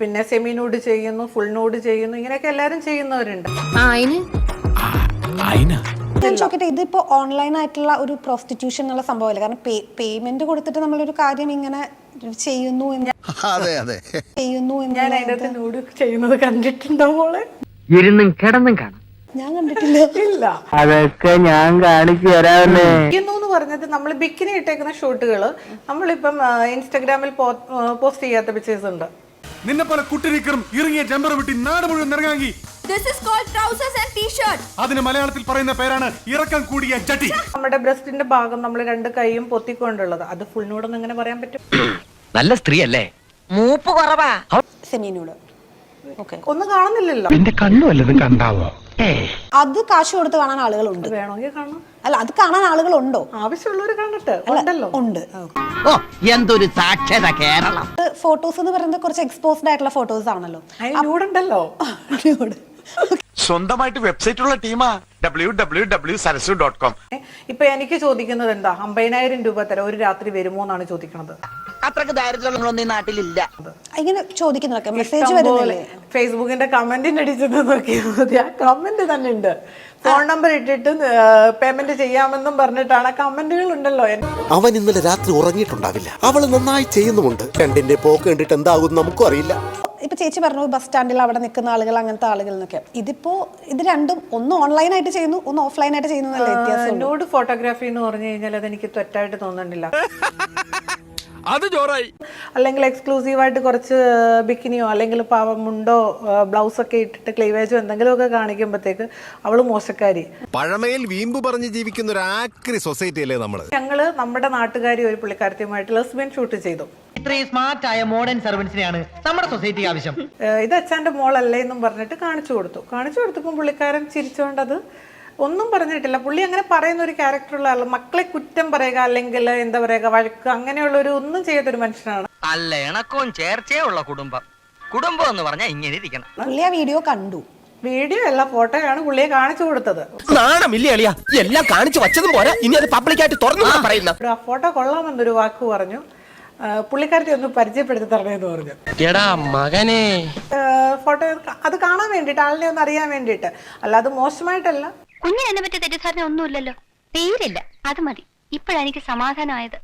പിന്നെ semi nude ചെയ്യുന്നു, full nude ചെയ്യുന്നു, ഇങ്ങനെയൊക്കെ എല്ലാവരും ചെയ്യുന്നവരുണ്ട്. ഞാൻ ചോദിക്കട്ടെ, ഇതിപ്പോ ഓൺലൈൻ ആയിട്ടുള്ള ഒരു പ്രോസ്റ്റിറ്റ്യൂഷൻ എന്നുള്ള സംഭവമല്ല. കാരണം പേയ്മെന്റ് കൊടുത്തിട്ട് നമ്മളൊരു കാര്യം ഇങ്ങനെ ചെയ്യുന്നു ഞാൻ അതിനകത്ത് നൂഡ് ചെയ്യുന്നത് കണ്ടിട്ടുണ്ടോ മോളെ? ഇരുന്നും കിടന്നും കാണാം. ഞാൻ കണ്ടിട്ടില്ല. ഇല്ല, അതൊക്കെ ഞാൻ കാണിച്ചു തരാമല്ലേ. എന്ന് പറഞ്ഞത് നമ്മൾ ബിക്കിനി ഇട്ടേക്കുന്ന ഷൂട്ടുകൾ നമ്മളിപ്പം ഇൻസ്റ്റാഗ്രാമിൽ പോസ്റ്റ് ചെയ്യാത്ത പിക്ചേഴ്സ് ഉണ്ട്. നിന്നെ പോലെ കുട്ടിരിക്കറും ഇറങ്ങിയ ജമ്പർ വിട്ടി നാട് മുഴുവൻ ഇറങ്ങാങ്ങി. This is called trousers and t-shirt. അതിന് മലയാളത്തിൽ പറയുന്ന പേരാണ് ഇറക്കം കൂടിയ ചട്ടി. നമ്മുടെ ബ്രസ്റ്റിന്റെ ഭാഗം നമ്മൾ രണ്ട് കൈയും പൊത്തിക്കൊണ്ടുള്ളത്, അത് ഫുൾ നൂഡെന്ന് എങ്ങനെ പറയാൻ പറ്റും? നല്ല സ്ത്രീ അല്ലേ? മൂപ്പ് കുറവാ. സെമീനോട് ഒന്നും കാണുന്നില്ലല്ലോ. എന്റെ കണ്ണു വല്ലതും കണ്ടാവോ? അത് കാശ് കൊടുത്ത് കാണാൻ ആളുകളുണ്ട്. വേണമെങ്കിൽ കാണാം. അല്ല, അത് കാണാൻ ആളുകളുണ്ടോ? ആവശ്യമുള്ളവർ കണ്ടിട്ട് ഉണ്ടല്ലോ. ഉണ്ട്. ഓ, എന്തൊരു സാക്ഷരത കേരളം. ഫോട്ടോസ് എന്ന് പറയുന്നത് കുറച്ച് എക്സ്പോസ്ഡ് ആയിട്ടുള്ള ഫോട്ടോസ് ആണല്ലോ. നൂഡുണ്ടല്ലോ. സ്വന്തമായിട്ട് വെബ്സൈറ്റ് ഉള്ള ടീമാ www.sarasu.com. ഇപ്പൊ എനിക്ക് ചോദിക്കുന്നത് എന്താ, 50,000 രൂപ തരാം, ഒരു രാത്രി വരുമോ എന്നാണ് ചോദിക്കുന്നത്. അത്രക്ക് ദാരിദ്ര്യങ്ങളൊന്നും ഈ നാട്ടിലില്ല. ഇങ്ങനെ ചോദിക്കുന്നതൊക്കെ മെസ്സേജ് വരുന്നില്ലേ? ഫേസ്ബുക്കിന്റെ കമന്റിന്റെ അടിച്ചത് നോക്കിയാൽ മതി, ആ കമന്റ് തന്നെ ഉണ്ട്. ഫോൺ നമ്പർ ഇട്ടിട്ട് പേയ്മെന്റ് ചെയ്യാമെന്നും പറഞ്ഞിട്ടാണ് കമന്റുകൾ ഉണ്ടല്ലോ. അവൻ ഇന്നലെ രാത്രി ഉറങ്ങിയിട്ടുണ്ടാവില്ല. അവള് നന്നായി ചെയ്യുന്നുമുണ്ട്. രണ്ടിന്റെ പോക്ക് കണ്ടിട്ട് എന്താകും നമുക്കും അറിയില്ല. ഇപ്പൊ ചേച്ചി പറഞ്ഞു ബസ് സ്റ്റാൻഡിൽ അവിടെ നിൽക്കുന്ന ആളുകൾ, അങ്ങനത്തെ ആളുകൾ എന്നൊക്കെ. ഇത് രണ്ടും ഒന്ന് ഓൺലൈൻ ആയിട്ട് ചെയ്യുന്നു, ഒന്ന് ഓഫ്ലൈൻ ആയിട്ട് ചെയ്യുന്നു. നൂഡ് ഫോട്ടോഗ്രാഫി എന്ന് പറഞ്ഞു കഴിഞ്ഞാൽ അതെനിക്ക് തെറ്റായിട്ട് തോന്നുന്നില്ല. അത് ജോറായി. അല്ലെങ്കിൽ എക്സ്ക്ലൂസീവായിട്ട് കുറച്ച് ബിക്കിനിയോ അല്ലെങ്കിൽ മുണ്ടോ ബ്ലൗസൊക്കെ ഇട്ടിട്ട് ക്ലീവേജോ എന്തെങ്കിലുമൊക്കെ കാണിക്കുമ്പോഴത്തേക്ക് അവള് മോശക്കാരി. പഴമയിൽ വീമ്പ് പറഞ്ഞ് ജീവിക്കുന്ന ഒരു ആക്രി സൊസൈറ്റി അല്ലേ നമ്മള്. ഞങ്ങള് നമ്മുടെ നാട്ടുകാരി ഒരു പുള്ളിക്കാരത്തിയുമായിട്ട് ലെസ്ബിയൻ ഷൂട്ട് ചെയ്തു. ഇത്രയും സ്മാർട്ട് ആയ മോഡേൺ സർവൻസിനെയാണ് നമ്മുടെ സൊസൈറ്റിക്ക് ആവശ്യം. ഇത് അച്ഛൻ്റെ മോളല്ലേ എന്നും പറഞ്ഞിട്ട് കാണിച്ചു കൊടുത്തപ്പോൾ പുള്ളിക്കാരൻ ചിരിച്ചുകൊണ്ടത് ഒന്നും പറഞ്ഞിട്ടില്ല. പുള്ളി അങ്ങനെ പറയുന്ന ഒരു ക്യാരക്ടറുള്ള ആൾ, മക്കളെ കുറ്റം പറയുക അല്ലെങ്കിൽ എന്താ പറയുക വഴക്ക് അങ്ങനെയുള്ളൊരു ഒന്നും ചെയ്യാത്തൊരു മനുഷ്യനാണ്. അല്ല, ഇണക്കവും ചേർച്ചയുള്ള കുടുംബം എന്ന് പറഞ്ഞാൽ ഇങ്ങനെ ഇരിക്കണം. പുള്ളി ആ വീഡിയോ കണ്ടു. വീഡിയോ അല്ല, ഫോട്ടോയാണ് പുള്ളിയെ കാണിച്ചു കൊടുത്തത്. എല്ലാം കാണിച്ചു വച്ചതും പോരാ, ഇനി അത് പബ്ലിക്കായിട്ട് തുറന്നു പറയുന്ന. ആ ഫോട്ടോ കൊള്ളാമെന്നൊരു വാക്ക് പറഞ്ഞു. പുള്ളിക്കാരത്തെ ഒന്ന് പരിചയപ്പെടുത്തി തരണേന്ന് പറഞ്ഞു. മകനെ ഫോട്ടോ അത് കാണാൻ വേണ്ടിട്ട്, ആളിനെ ഒന്ന് അറിയാൻ വേണ്ടിട്ട്, അല്ലാതെ മോശമായിട്ടല്ല. കുഞ്ഞിന് എന്നെ പറ്റിയ തെറ്റിദ്ധാരണ ഒന്നുമില്ലല്ലോ, തീരില്ല. അത് മതി. ഇപ്പോഴെനിക്ക് സമാധാനമായത്.